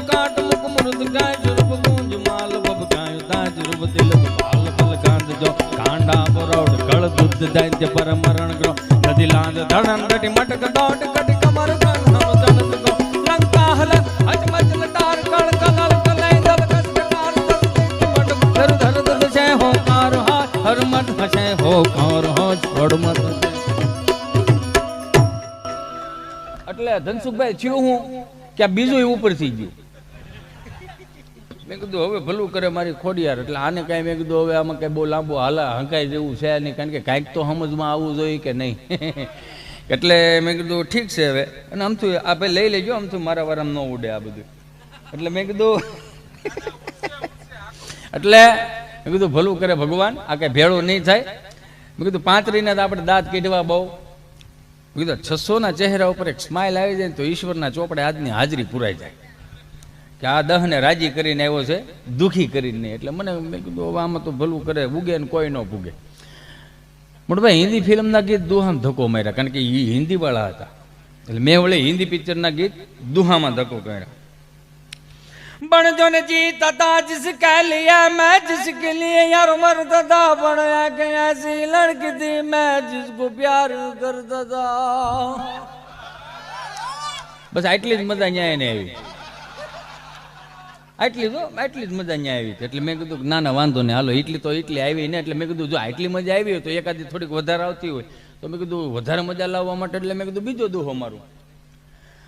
काट मुख मुरुद गाय जुर्ब गूंज माल बब गाय दाय जुर्ब तिलक बाल बल कांद जो कांडा बरोड कळ दुध दैत्य पर मरण ग्रो नदी लांद धड़न डटी मटक डोट कटी कमर कन हम जनत गो लंका हलन अच मचल तार कळ कनल कलै दल कष्टकार दल मट धर धर दल छे हो कार हा हर मत हसे हो कार हो छोड़ मत એટલે ધનસુખભાઈ થયું હું કે બીજું ઉપર થઈ ગયું મેં કીધું હવે ભલું કરે મારી ખોડિયાર એટલે આને કાંઈ મેં કીધું હવે આમાં કાંઈ બહુ લાંબો હાલા હંકાઈ જેવું છે નહીં કારણ કે કાંઈક તો સમજમાં આવવું જોઈએ કે નહીં એટલે મેં કીધું ઠીક છે હવે અને આમથું આપણે લઈ લેજો આમથું મારા વારામાં ન ઉડે આ બધું એટલે મેં કીધું એટલે મેં કીધું ભલું કરે ભગવાન આ કાંઈ ભેળું નહીં થાય મેં કીધું પાંતરીના તો આપણે દાંત કાઢવા બહુ કીધું 600 ના ચહેરા ઉપર એક સ્માઇલ આવી જાય તો ઈશ્વરના ચોપડે આજની હાજરી પુરાઈ જાય કે આ દહને રાજી કરીને આવ્યો છે દુઃખી કરીને એટલે મને મેં કીધું હવે આમાં તો ભલું કરે ઉગે ને કોઈ ન પૂગે મોટભાઈ હિન્દી ફિલ્મના ગીત દુહામાં ધક્કો માર્યા કારણ કે એ હિન્દીવાળા હતા એટલે મેં વળે હિન્દી પિક્ચરના ગીત દુહામાં ધક્કો કર્યા बन जो ने जीता था जिसके लिए मैं जिसके लिए यार मरता था बड़ा के ऐसी लड़की थी मैं जिसको प्यार करता था बस आटली ज मजा न्याय ने आई आटली ज मजा न्याय आई એટલે મેં કીધું ના ના વાંધો ને હાલો એટલી તો એટલી આવી ને એટલે મેં કીધું જો આટલી મજા આવી હોય તો એકાદી થોડીક વધારે આવતી હોય તો મેં કીધું વધારે મજા લાવવા માટે એટલે મેં કીધું બીજો દુહો મારું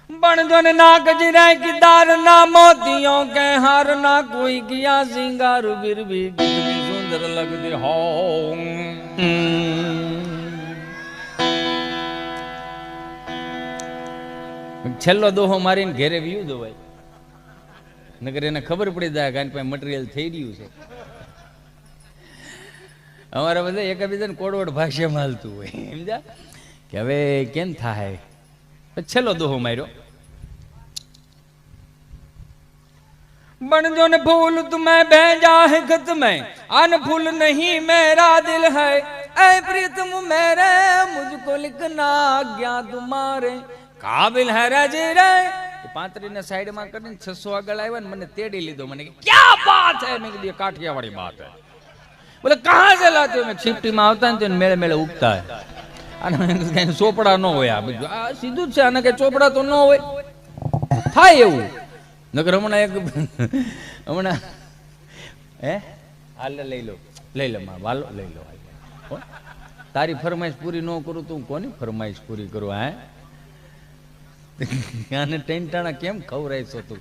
बन जो ने ना गजरा की दार ना मोतियों के हार ना कोई किया सिंगार फिर भी कितनी सुंदर लगती हो छेल्लो दोहो मारीने घेरे व्यू दो भाई नगर એને ખબર પડી જાય કારણ કે મટીરીયલ થઈ રહ્યું છે અમારા બધા એકબીજાને કોડવડ ભાષામાં હાલતું હોય સમજા કે હવે કેમ થાય छेलो दोहो मारो बन जो ने फूल तुम्हें भेजा है खत में अन फूल नहीं मेरा दिल है ऐ प्रीतम मेरे मुझको लिखना आज्ञा तुम्हारे काबिल है राजे रे પાંત્રી ને સાઈડ માં કરીને 600 આગળ આવ્યા ને મને તેડી લીધો મને क्या बात है मैं कहा काठियावाड़ी बात है बोले कहां से लाते हो मैं शिफ्टी में આવતા ને તો मेले मेले उगता है અને ચોપડા ન હોય આ સીધું જ છે આને કઈ ચોપડા તો ન હોય થાય એવું નકર હમણાં એક હમણાં હાલ લઈ લો માં વાલો લઈ લો તારી ફરમાઈશ પૂરી ન કરું તું કોની ફરમાઈશ પૂરી કરું આને ટેન્ટાણા કેમ ખવરાઈશો તું